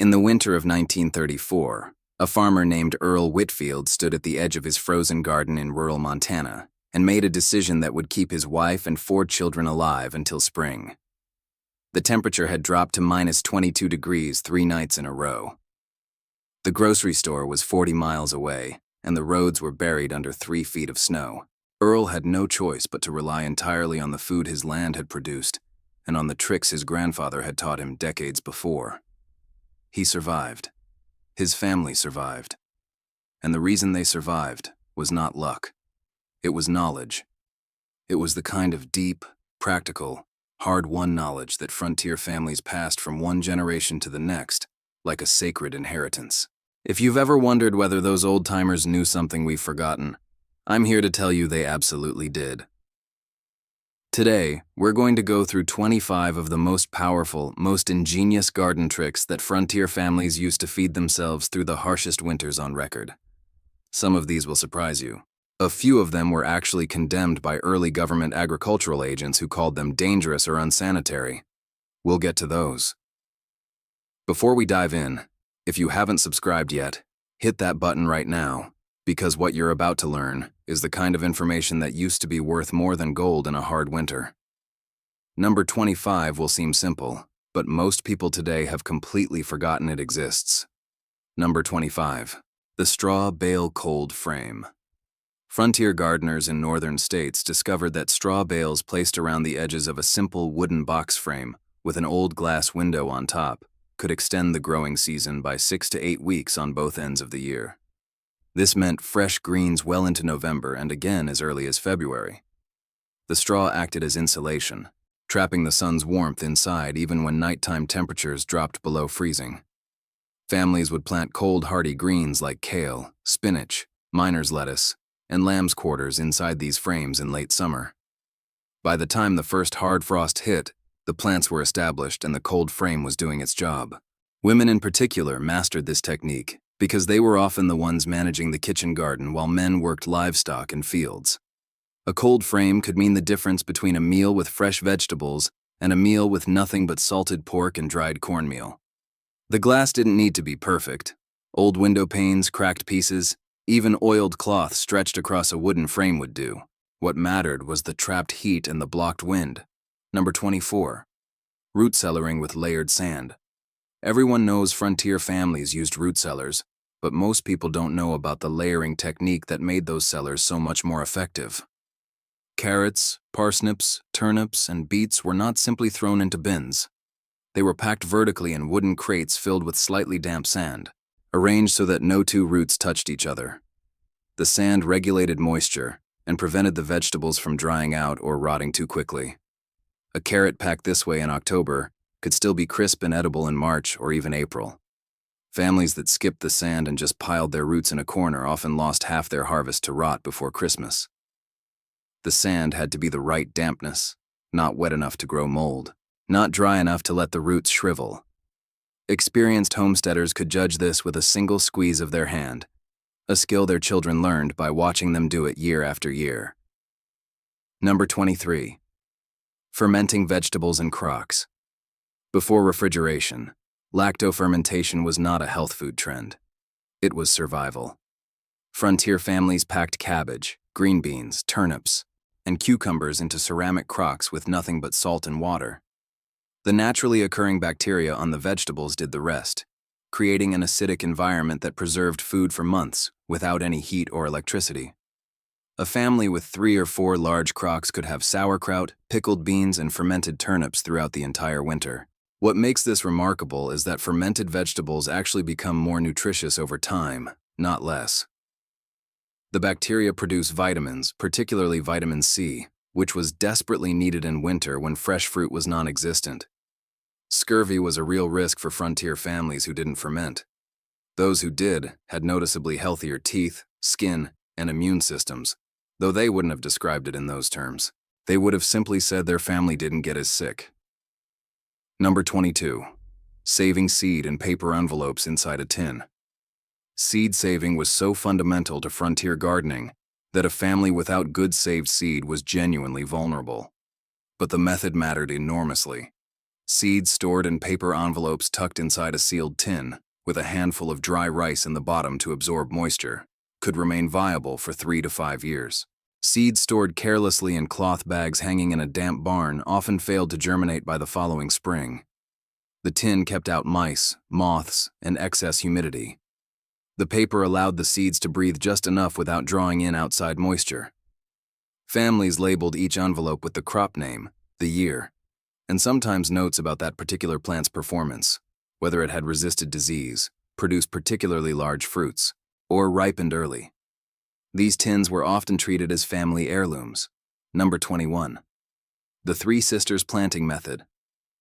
In the winter of 1934, a farmer named Earl Whitfield stood at the edge of his frozen garden in rural Montana and made a decision that would keep his wife and 4 children alive until spring. The temperature had dropped to minus 22 degrees 3 nights in a row. The grocery store was 40 miles away, and the roads were buried under 3 feet of snow. Earl had no choice but to rely entirely on the food his land had produced and on the tricks his grandfather had taught him decades before. He survived. His family survived. And the reason they survived was not luck. It was knowledge. It was the kind of deep, practical, hard-won knowledge that frontier families passed from one generation to the next, like a sacred inheritance. If you've ever wondered whether those old-timers knew something we've forgotten, I'm here to tell you they absolutely did. Today, we're going to go through 25 of the most powerful, most ingenious garden tricks that frontier families used to feed themselves through the harshest winters on record. Some of these will surprise you. A few of them were actually condemned by early government agricultural agents who called them dangerous or unsanitary. We'll get to those. Before we dive in, if you haven't subscribed yet, hit that button right now, because what you're about to learn is the kind of information that used to be worth more than gold in a hard winter. Number 25 will seem simple, but most people today have completely forgotten it exists. Number 25. The straw bale cold frame. Frontier gardeners in northern states discovered that straw bales placed around the edges of a simple wooden box frame with an old glass window on top could extend the growing season by 6 to 8 weeks on both ends of the year. This meant fresh greens well into November and again as early as February. The straw acted as insulation, trapping the sun's warmth inside even when nighttime temperatures dropped below freezing. Families would plant cold, hardy greens like kale, spinach, miner's lettuce, and lamb's quarters inside these frames in late summer. By the time the first hard frost hit, the plants were established and the cold frame was doing its job. Women in particular mastered this technique because they were often the ones managing the kitchen garden while men worked livestock and fields. A cold frame could mean the difference between a meal with fresh vegetables and a meal with nothing but salted pork and dried cornmeal. The glass didn't need to be perfect. Old window panes, cracked pieces, even oiled cloth stretched across a wooden frame would do. What mattered was the trapped heat and the blocked wind. Number 24. Root cellaring with layered sand. Everyone knows frontier families used root cellars, but most people don't know about the layering technique that made those cellars so much more effective. Carrots, parsnips, turnips, and beets were not simply thrown into bins. They were packed vertically in wooden crates filled with slightly damp sand, arranged so that no 2 roots touched each other. The sand regulated moisture and prevented the vegetables from drying out or rotting too quickly. A carrot packed this way in October could still be crisp and edible in March or even April. Families that skipped the sand and just piled their roots in a corner often lost half their harvest to rot before Christmas. The sand had to be the right dampness, not wet enough to grow mold, not dry enough to let the roots shrivel. Experienced homesteaders could judge this with a single squeeze of their hand, a skill their children learned by watching them do it year after year. Number 23. Fermenting vegetables in crocks. Before refrigeration, lactofermentation was not a health food trend. It was survival. Frontier families packed cabbage, green beans, turnips, and cucumbers into ceramic crocks with nothing but salt and water. The naturally occurring bacteria on the vegetables did the rest, creating an acidic environment that preserved food for months without any heat or electricity. A family with 3 or 4 large crocks could have sauerkraut, pickled beans, and fermented turnips throughout the entire winter. What makes this remarkable is that fermented vegetables actually become more nutritious over time, not less. The bacteria produce vitamins, particularly vitamin C, which was desperately needed in winter when fresh fruit was non-existent. Scurvy was a real risk for frontier families who didn't ferment. Those who did had noticeably healthier teeth, skin, and immune systems, though they wouldn't have described it in those terms. They would have simply said their family didn't get as sick. Number 22. Saving seed in paper envelopes inside a tin. Seed saving was so fundamental to frontier gardening that a family without good saved seed was genuinely vulnerable. But the method mattered enormously. Seeds stored in paper envelopes tucked inside a sealed tin, with a handful of dry rice in the bottom to absorb moisture, could remain viable for 3 to 5 years. Seeds stored carelessly in cloth bags hanging in a damp barn often failed to germinate by the following spring. The tin kept out mice, moths, and excess humidity. The paper allowed the seeds to breathe just enough without drawing in outside moisture. Families labeled each envelope with the crop name, the year, and sometimes notes about that particular plant's performance, whether it had resisted disease, produced particularly large fruits, or ripened early. These tins were often treated as family heirlooms. Number 21. The Three Sisters Planting Method.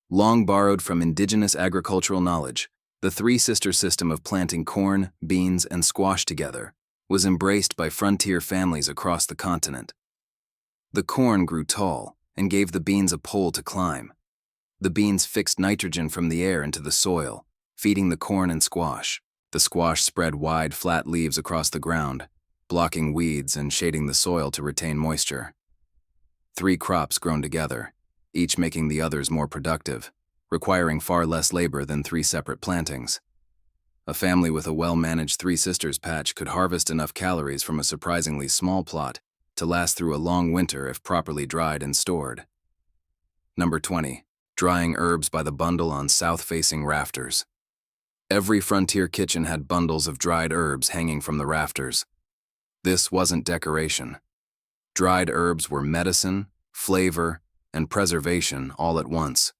Long borrowed from indigenous agricultural knowledge, the Three Sister system of planting corn, beans, and squash together was embraced by frontier families across the continent. The corn grew tall and gave the beans a pole to climb. The beans fixed nitrogen from the air into the soil, feeding the corn and squash. The squash spread wide, flat leaves across the ground, blocking weeds and shading the soil to retain moisture. 3 crops grown together, each making the others more productive, requiring far less labor than 3 separate plantings. A family with a well-managed Three Sisters patch could harvest enough calories from a surprisingly small plot to last through a long winter if properly dried and stored. Number 20. Drying herbs by the bundle on south-facing rafters. Every frontier kitchen had bundles of dried herbs hanging from the rafters. This wasn't decoration. Dried herbs were medicine, flavor, and preservation all at once.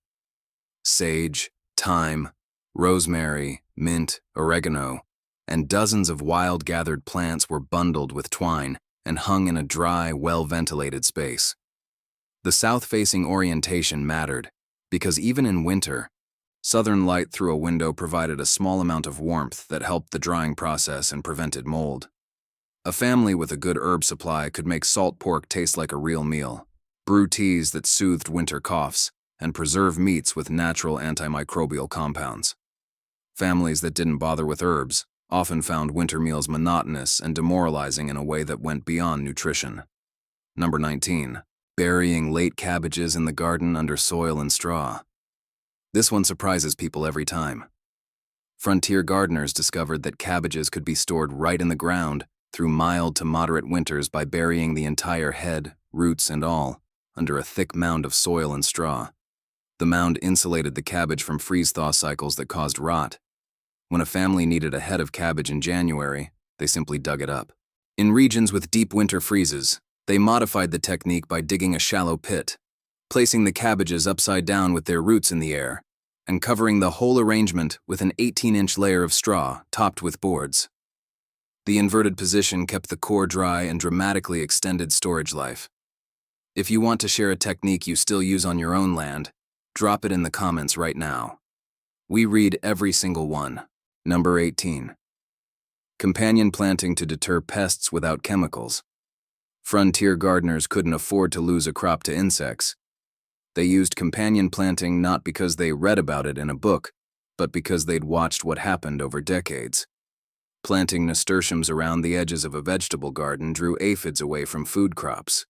Sage, thyme, rosemary, mint, oregano, and dozens of wild-gathered plants were bundled with twine and hung in a dry, well-ventilated space. The south-facing orientation mattered, because even in winter, southern light through a window provided a small amount of warmth that helped the drying process and prevented mold. A family with a good herb supply could make salt pork taste like a real meal, brew teas that soothed winter coughs, and preserve meats with natural antimicrobial compounds. Families that didn't bother with herbs often found winter meals monotonous and demoralizing in a way that went beyond nutrition. Number 19. Burying late cabbages in the garden under soil and straw. This one surprises people every time. Frontier gardeners discovered that cabbages could be stored right in the ground through mild to moderate winters by burying the entire head, roots and all, under a thick mound of soil and straw. The mound insulated the cabbage from freeze-thaw cycles that caused rot. When a family needed a head of cabbage in January, they simply dug it up. In regions with deep winter freezes, they modified the technique by digging a shallow pit, placing the cabbages upside down with their roots in the air, and covering the whole arrangement with an 18-inch layer of straw topped with boards. The inverted position kept the core dry and dramatically extended storage life. If you want to share a technique you still use on your own land, drop it in the comments right now. We read every single one. Number 18. Companion planting to deter pests without chemicals. Frontier gardeners couldn't afford to lose a crop to insects. They used companion planting not because they read about it in a book, but because they'd watched what happened over decades. Planting nasturtiums around the edges of a vegetable garden drew aphids away from food crops.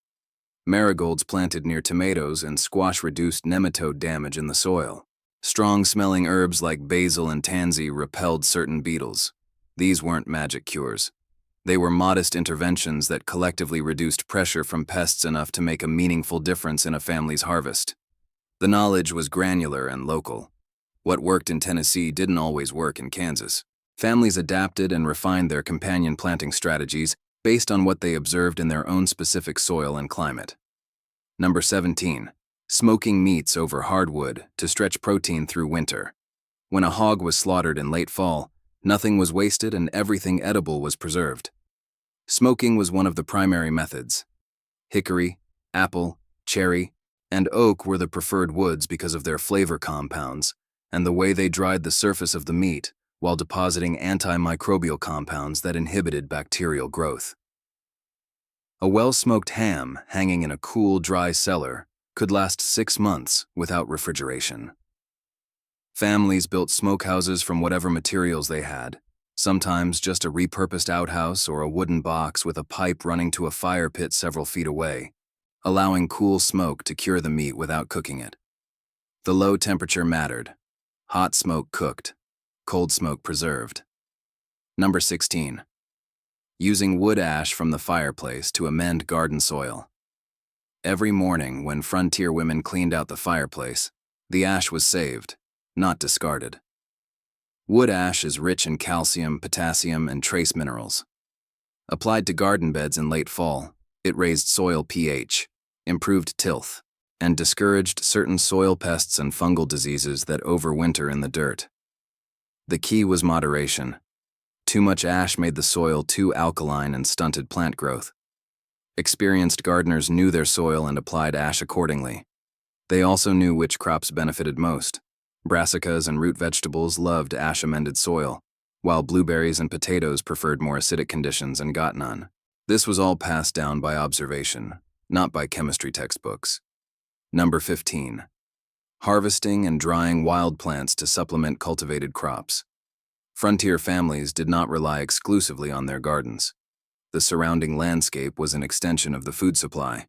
Marigolds planted near tomatoes and squash reduced nematode damage in the soil. Strong-smelling herbs like basil and tansy repelled certain beetles. These weren't magic cures. They were modest interventions that collectively reduced pressure from pests enough to make a meaningful difference in a family's harvest. The knowledge was granular and local. What worked in Tennessee didn't always work in Kansas. Families adapted and refined their companion planting strategies based on what they observed in their own specific soil and climate. Number 17. Smoking meats over hardwood to stretch protein through winter. When a hog was slaughtered in late fall, nothing was wasted and everything edible was preserved. Smoking was one of the primary methods. Hickory, apple, cherry, and oak were the preferred woods because of their flavor compounds and the way they dried the surface of the meat while depositing antimicrobial compounds that inhibited bacterial growth. A well-smoked ham hanging in a cool, dry cellar could last 6 months without refrigeration. Families built smokehouses from whatever materials they had, sometimes just a repurposed outhouse or a wooden box with a pipe running to a fire pit several feet away, allowing cool smoke to cure the meat without cooking it. The low temperature mattered. Hot smoke cooked, cold smoke preserved. Number 16. Using wood ash from the fireplace to amend garden soil. Every morning when frontier women cleaned out the fireplace, the ash was saved, not discarded. Wood ash is rich in calcium, potassium, and trace minerals. Applied to garden beds in late fall, it raised soil pH, improved tilth, and discouraged certain soil pests and fungal diseases that overwinter in the dirt. The key was moderation. Too much ash made the soil too alkaline and stunted plant growth. Experienced gardeners knew their soil and applied ash accordingly. They also knew which crops benefited most. Brassicas and root vegetables loved ash-amended soil, while blueberries and potatoes preferred more acidic conditions and got none. This was all passed down by observation, not by chemistry textbooks. Number 15. Harvesting and drying wild plants to supplement cultivated crops. Frontier families did not rely exclusively on their gardens. The surrounding landscape was an extension of the food supply.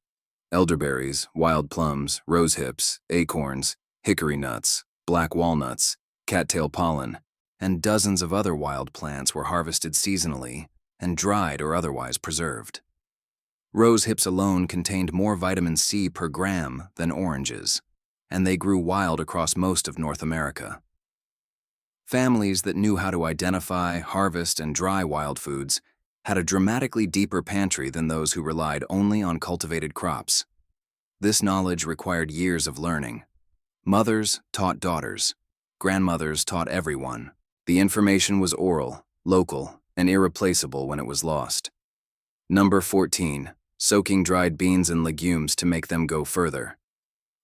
Elderberries, wild plums, rose hips, acorns, hickory nuts, black walnuts, cattail pollen, and dozens of other wild plants were harvested seasonally and dried or otherwise preserved. Rose hips alone contained more vitamin C per gram than oranges, and they grew wild across most of North America. Families that knew how to identify, harvest, and dry wild foods had a dramatically deeper pantry than those who relied only on cultivated crops. This knowledge required years of learning. Mothers taught daughters. Grandmothers taught everyone. The information was oral, local, and irreplaceable when it was lost. Number 14. Soaking dried beans and legumes to make them go further.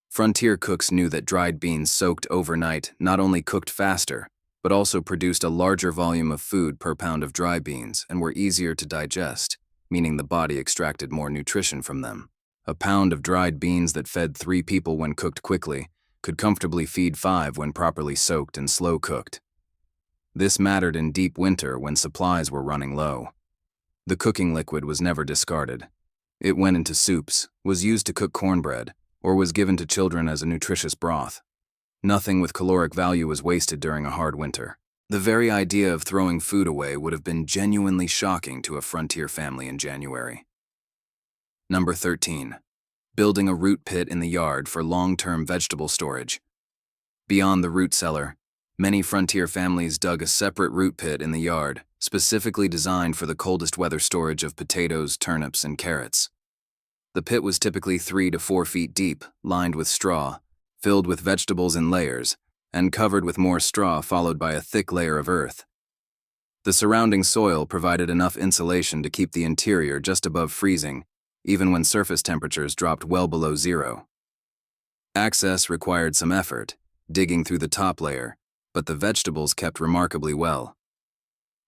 Frontier cooks knew that dried beans soaked overnight not only cooked faster, but also produced a larger volume of food per pound of dry beans and were easier to digest, meaning the body extracted more nutrition from them. A pound of dried beans that fed 3 people when cooked quickly could comfortably feed 5 when properly soaked and slow cooked. This mattered in deep winter when supplies were running low. The cooking liquid was never discarded. It went into soups, was used to cook cornbread, or was given to children as a nutritious broth. Nothing with caloric value was wasted during a hard winter. The very idea of throwing food away would have been genuinely shocking to a frontier family in January. Number 13. Building a root pit in the yard for long-term vegetable storage. Beyond the root cellar, many frontier families dug a separate root pit in the yard, specifically designed for the coldest weather storage of potatoes, turnips, and carrots. The pit was typically 3 to 4 feet deep, lined with straw, filled with vegetables in layers, and covered with more straw followed by a thick layer of earth. The surrounding soil provided enough insulation to keep the interior just above freezing, even when surface temperatures dropped well below zero. Access required some effort, digging through the top layer, but the vegetables kept remarkably well.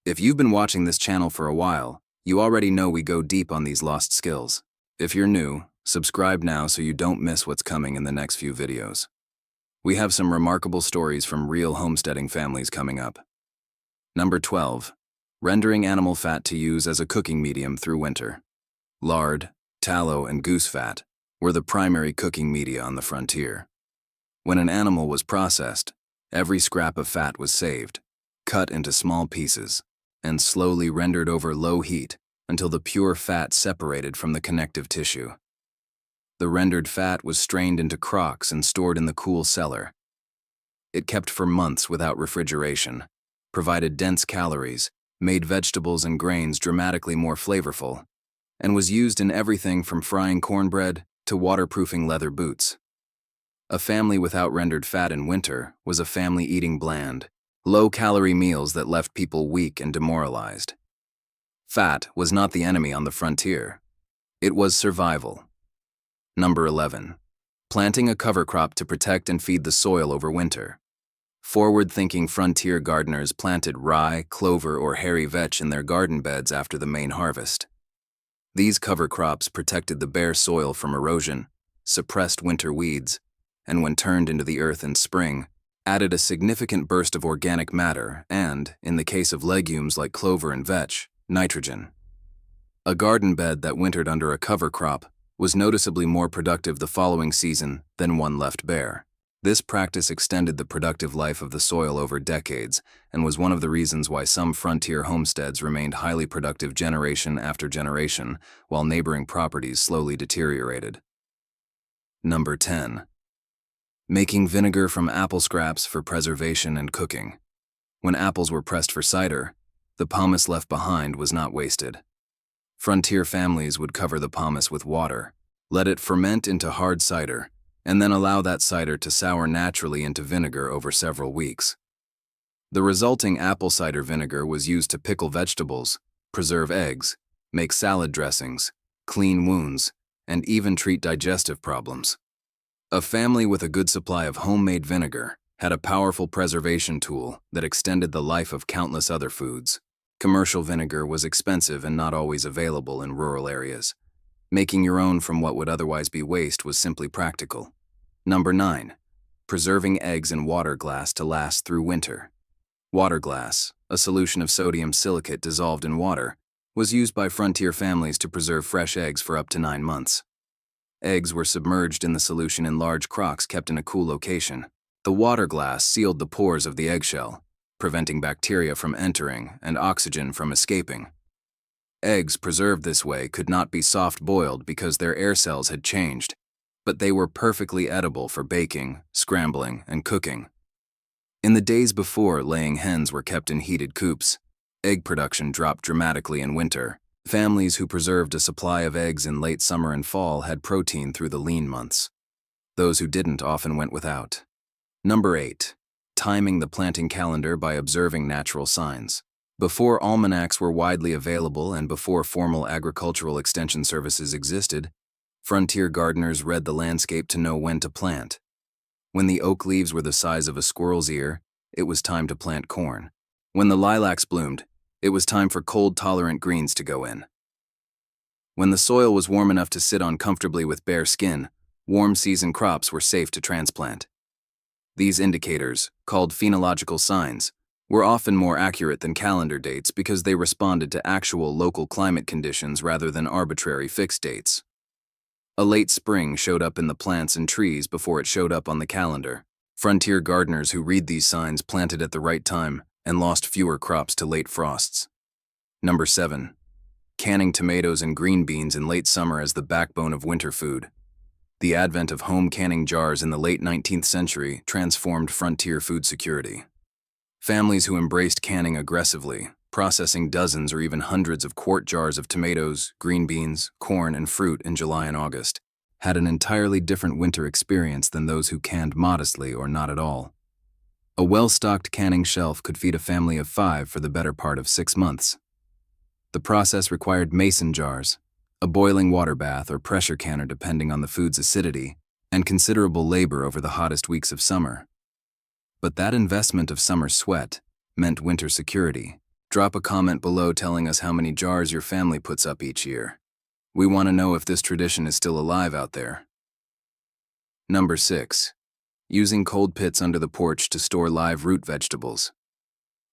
If you've been watching this channel for a while, you already know we go deep on these lost skills. If you're new, subscribe now so you don't miss what's coming in the next few videos. We have some remarkable stories from real homesteading families coming up. Number 12. Rendering animal fat to use as a cooking medium through winter. Lard, tallow, and goose fat were the primary cooking media on the frontier. When an animal was processed, every scrap of fat was saved, cut into small pieces, and slowly rendered over low heat until the pure fat separated from the connective tissue. The rendered fat was strained into crocks and stored in the cool cellar. It kept for months without refrigeration, provided dense calories, made vegetables and grains dramatically more flavorful, and was used in everything from frying cornbread to waterproofing leather boots. A family without rendered fat in winter was a family eating bland, low-calorie meals that left people weak and demoralized. Fat was not the enemy on the frontier. It was survival. Number 11. Planting a cover crop to protect and feed the soil over winter. Forward-thinking frontier gardeners planted rye, clover, or hairy vetch in their garden beds after the main harvest. These cover crops protected the bare soil from erosion, suppressed winter weeds, and when turned into the earth in spring, added a significant burst of organic matter and, in the case of legumes like clover and vetch, nitrogen. A garden bed that wintered under a cover crop was noticeably more productive the following season than one left bare. This practice extended the productive life of the soil over decades and was one of the reasons why some frontier homesteads remained highly productive generation after generation, while neighboring properties slowly deteriorated. Number 10. Making vinegar from apple scraps for preservation and cooking. When apples were pressed for cider, the pomace left behind was not wasted. Frontier families would cover the pomace with water, let it ferment into hard cider, and then allow that cider to sour naturally into vinegar over several weeks. The resulting apple cider vinegar was used to pickle vegetables, preserve eggs, make salad dressings, clean wounds, and even treat digestive problems. A family with a good supply of homemade vinegar had a powerful preservation tool that extended the life of countless other foods. Commercial vinegar was expensive and not always available in rural areas. Making your own from what would otherwise be waste was simply practical. Number 9. Preserving eggs in water glass to last through winter. Water glass, a solution of sodium silicate dissolved in water, was used by frontier families to preserve fresh eggs for up to 9 months. Eggs were submerged in the solution in large crocks kept in a cool location. The water glass sealed the pores of the eggshell, preventing bacteria from entering and oxygen from escaping. Eggs preserved this way could not be soft-boiled because their air cells had changed, but they were perfectly edible for baking, scrambling, and cooking. In the days before laying hens were kept in heated coops, egg production dropped dramatically in winter. Families who preserved a supply of eggs in late summer and fall had protein through the lean months. Those who didn't often went without. Number 8. Timing the planting calendar by observing natural signs. Before almanacs were widely available and before formal agricultural extension services existed, frontier gardeners read the landscape to know when to plant. When the oak leaves were the size of a squirrel's ear, it was time to plant corn. When the lilacs bloomed, it was time for cold-tolerant greens to go in. When the soil was warm enough to sit on comfortably with bare skin, warm season crops were safe to transplant. These indicators, called phenological signs, were often more accurate than calendar dates because they responded to actual local climate conditions rather than arbitrary fixed dates. A late spring showed up in the plants and trees before it showed up on the calendar. Frontier gardeners who read these signs planted at the right time and lost fewer crops to late frosts. Number 7. Canning tomatoes and green beans in late summer as the backbone of winter food. The advent of home canning jars in the late 19th century transformed frontier food security. Families who embraced canning aggressively, processing dozens or even hundreds of quart jars of tomatoes, green beans, corn, and fruit in July and August, had an entirely different winter experience than those who canned modestly or not at all. A well-stocked canning shelf could feed a family of 5 for the better part of 6 months. The process required mason jars, a boiling water bath or pressure canner depending on the food's acidity, and considerable labor over the hottest weeks of summer. But that investment of summer sweat meant winter security. Drop a comment below telling us how many jars your family puts up each year. We want to know if this tradition is still alive out there. Number 6. Using cold pits under the porch to store live root vegetables.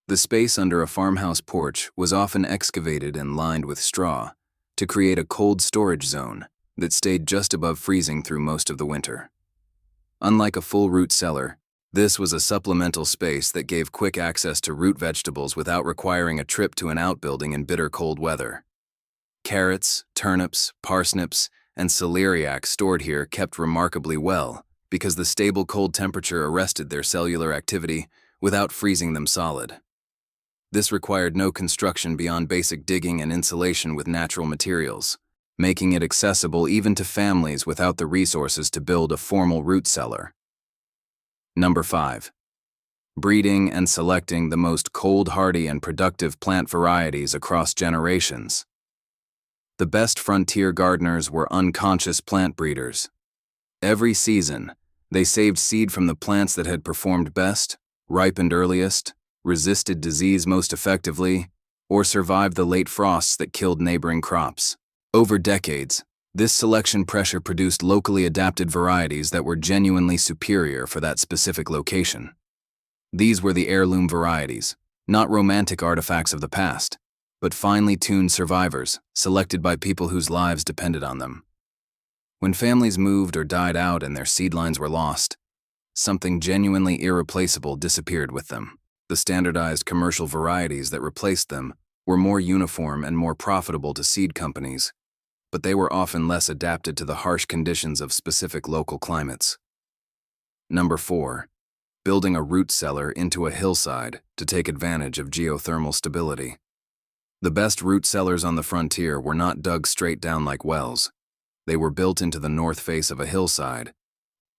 The space under a farmhouse porch was often excavated and lined with straw to create a cold storage zone that stayed just above freezing through most of the winter. Unlike a full root cellar, this was a supplemental space that gave quick access to root vegetables without requiring a trip to an outbuilding in bitter cold weather. Carrots, turnips, parsnips, and celeriac stored here kept remarkably well because the stable cold temperature arrested their cellular activity without freezing them solid. This required no construction beyond basic digging and insulation with natural materials, making it accessible even to families without the resources to build a formal root cellar. Number 5. Breeding and selecting the most cold-hardy and productive plant varieties across generations. The best frontier gardeners were unconscious plant breeders. Every season, they saved seed from the plants that had performed best, ripened earliest, resisted disease most effectively, or survived the late frosts that killed neighboring crops. Over decades, this selection pressure produced locally adapted varieties that were genuinely superior for that specific location. These were the heirloom varieties, not romantic artifacts of the past, but finely tuned survivors, selected by people whose lives depended on them. When families moved or died out and their seedlines were lost, Something genuinely irreplaceable disappeared with them. The standardized commercial varieties that replaced them were more uniform and more profitable to seed companies, but they were often less adapted to the harsh conditions of specific local climates. Number 4. Building a root cellar into a hillside to take advantage of geothermal stability. The best root cellars on the frontier were not dug straight down like wells. They were built into the north face of a hillside,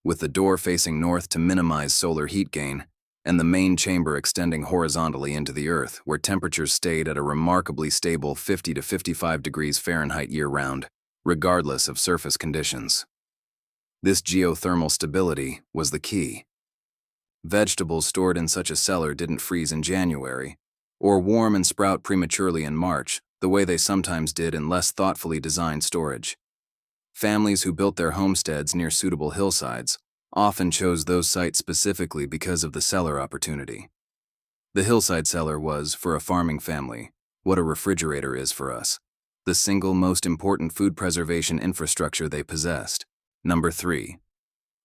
with the door facing north to minimize solar heat gain, and the main chamber extending horizontally into the earth, where temperatures stayed at a remarkably stable 50 to 55 degrees Fahrenheit year-round, regardless of surface conditions. This geothermal stability was the key. Vegetables stored in such a cellar didn't freeze in January, or warm and sprout prematurely in March, the way they sometimes did in less thoughtfully designed storage. Families who built their homesteads near suitable hillsides often chose those sites specifically because of the cellar opportunity. The hillside cellar was, for a farming family, what a refrigerator is for us, the single most important food preservation infrastructure they possessed. Number 3.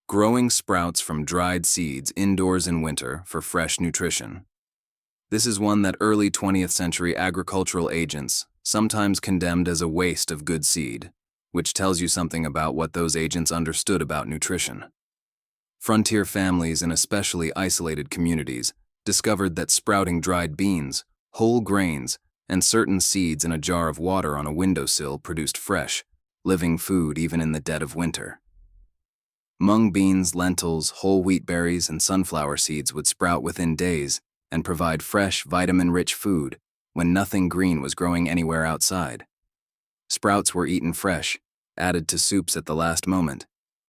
Growing sprouts from dried seeds indoors in winter for fresh nutrition. This is one that early 20th century agricultural agents sometimes condemned as a waste of good seed, which tells you something about what those agents understood about nutrition. Frontier families in especially isolated communities discovered that sprouting dried beans, whole grains, and certain seeds in a jar of water on a windowsill produced fresh, living food even in the dead of winter. Mung beans, lentils, whole wheat berries, and sunflower seeds would sprout within days and provide fresh, vitamin-rich food when nothing green was growing anywhere outside. Sprouts were eaten fresh, added to soups at the last moment,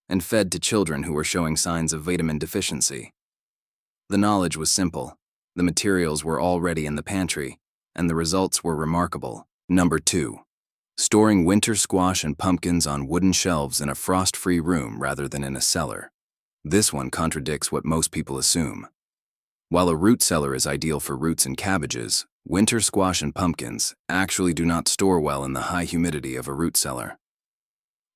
and fed to children who were showing signs of vitamin deficiency. The knowledge was simple, the materials were already in the pantry, and the results were remarkable. Number 2. Storing winter squash and pumpkins on wooden shelves in a frost-free room rather than in a cellar. This one contradicts what most people assume. While a root cellar is ideal for roots and cabbages, winter squash and pumpkins actually do not store well in the high humidity of a root cellar.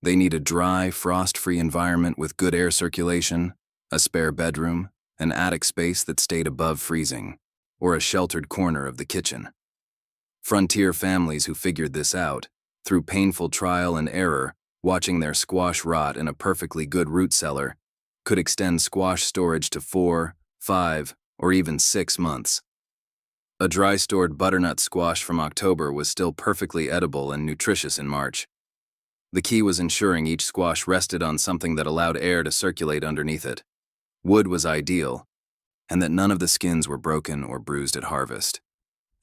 They need a dry, frost-free environment with good air circulation, a spare bedroom, an attic space that stayed above freezing, or a sheltered corner of the kitchen. Frontier families who figured this out, through painful trial and error, watching their squash rot in a perfectly good root cellar, could extend squash storage to 4, 5, or even 6 months. A dry-stored butternut squash from October was still perfectly edible and nutritious in March. The key was ensuring each squash rested on something that allowed air to circulate underneath it. Wood was ideal, and that none of the skins were broken or bruised at harvest.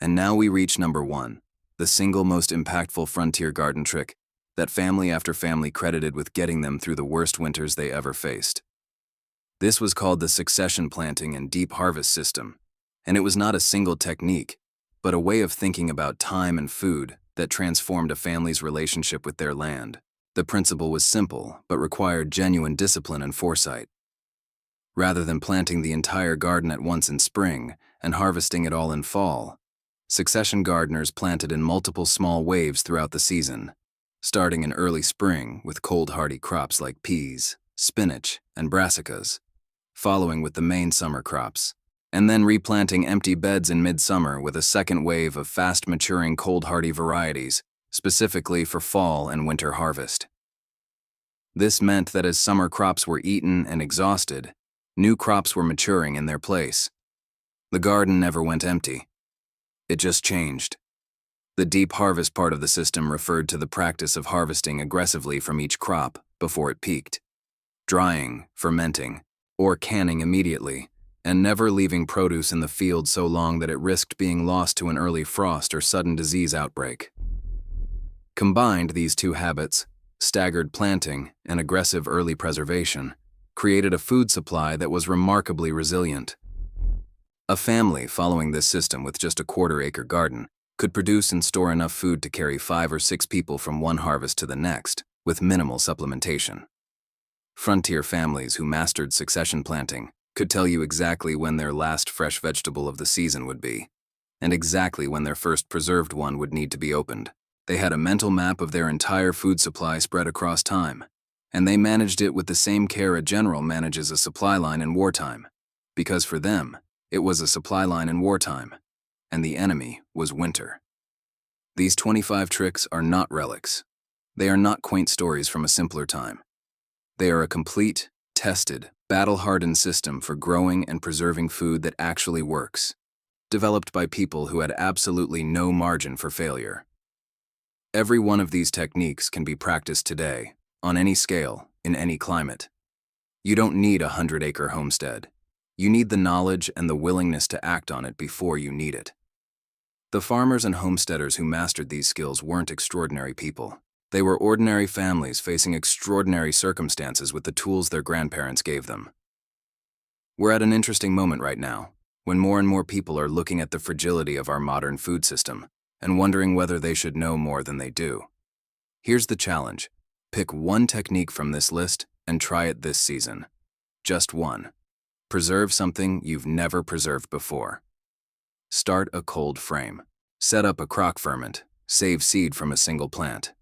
And now we reach number 1, the single most impactful frontier garden trick that family after family credited with getting them through the worst winters they ever faced. This was called the succession planting and deep harvest system, and it was not a single technique, but a way of thinking about time and food that transformed a family's relationship with their land. The principle was simple, but required genuine discipline and foresight. Rather than planting the entire garden at once in spring and harvesting it all in fall, succession gardeners planted in multiple small waves throughout the season, starting in early spring with cold-hardy crops like peas, spinach, and brassicas, following with the main summer crops, and then replanting empty beds in midsummer with a second wave of fast-maturing cold-hardy varieties, specifically for fall and winter harvest. This meant that as summer crops were eaten and exhausted, new crops were maturing in their place. The garden never went empty. It just changed. The deep harvest part of the system referred to the practice of harvesting aggressively from each crop before it peaked, drying, fermenting, or canning immediately, and never leaving produce in the field so long that it risked being lost to an early frost or sudden disease outbreak. Combined, these two habits, staggered planting and aggressive early preservation, created a food supply that was remarkably resilient. A family following this system with just a quarter-acre garden could produce and store enough food to carry 5 or 6 people from one harvest to the next, with minimal supplementation. Frontier families who mastered succession planting could tell you exactly when their last fresh vegetable of the season would be, and exactly when their first preserved one would need to be opened. They had a mental map of their entire food supply spread across time, And they managed it with the same care a general manages a supply line in wartime. Because for them, it was a supply line in wartime, and the enemy was winter. These 25 tricks are not relics. They are not quaint stories from a simpler time. They are a complete, tested, battle-hardened system for growing and preserving food that actually works, developed by people who had absolutely no margin for failure. Every one of these techniques can be practiced today, on any scale, in any climate. You don't need a 100-acre homestead. You need the knowledge and the willingness to act on it before you need it. The farmers and homesteaders who mastered these skills weren't extraordinary people. They were ordinary families facing extraordinary circumstances with the tools their grandparents gave them. We're at an interesting moment right now, when more and more people are looking at the fragility of our modern food system and wondering whether they should know more than they do. Here's the challenge. Pick one technique from this list and try it this season. Just one. Preserve something you've never preserved before. Start a cold frame. Set up a crock ferment. Save seed from a single plant.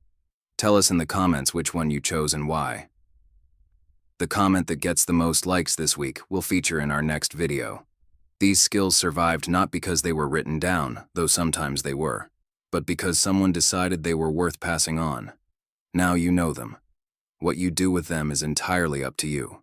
Tell us in the comments which one you chose and why. The comment that gets the most likes this week will feature in our next video. These skills survived not because they were written down, though sometimes they were, but because someone decided they were worth passing on. Now you know them. What you do with them is entirely up to you.